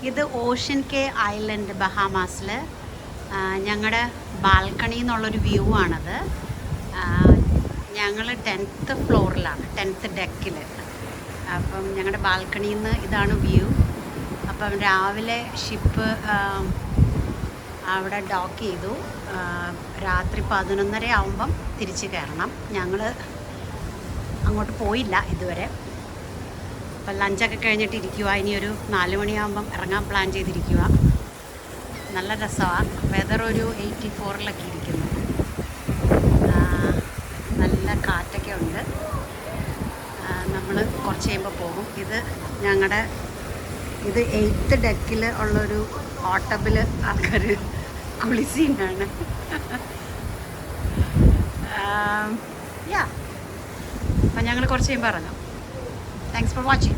ഇത് ഓഷ്യൻ കേ ഐലൻഡ് ബഹാമാസിൽ ഞങ്ങളുടെ ബാൽക്കണി എന്നുള്ളൊരു വ്യൂ ആണത്. ഞങ്ങൾ 10th ഫ്ലോറിലാണ്, 10th ഡെക്കിൽ. അപ്പം ഞങ്ങളുടെ ബാൽക്കണിയിൽ നിന്ന് ഇതാണ് വ്യൂ. അപ്പം രാവിലെ ഷിപ്പ് അവിടെ ഡോക്ക് ചെയ്തു. രാത്രി 11:30 ആകുമ്പം തിരിച്ച് കയറണം. ഞങ്ങൾ അങ്ങോട്ട് പോയില്ല ഇതുവരെ. അപ്പം ലഞ്ചൊക്കെ കഴിഞ്ഞിട്ട് ഇരിക്കുക. ഇനിയൊരു 4 മണിയാകുമ്പം ഇറങ്ങാൻ പ്ലാൻ ചെയ്തിരിക്കുക. നല്ല രസമാണ്. വെതർ ഒരു 84-ലൊക്കെ ഇരിക്കുന്നു. നല്ല കാറ്റൊക്കെ ഉണ്ട്. നമ്മൾ കുറച്ച് കഴിയുമ്പോൾ പോകും. ഇത് ഞങ്ങളുടെ 8th ഡെക്കിൽ ഉള്ളൊരു ഹോട്ടബിൽ ആൾക്കാർ കുളിസീനാണ്. യാ, അപ്പം ഞങ്ങൾ കുറച്ച് കഴിയുമ്പോൾ ഇറങ്ങാം. Thanks for watching.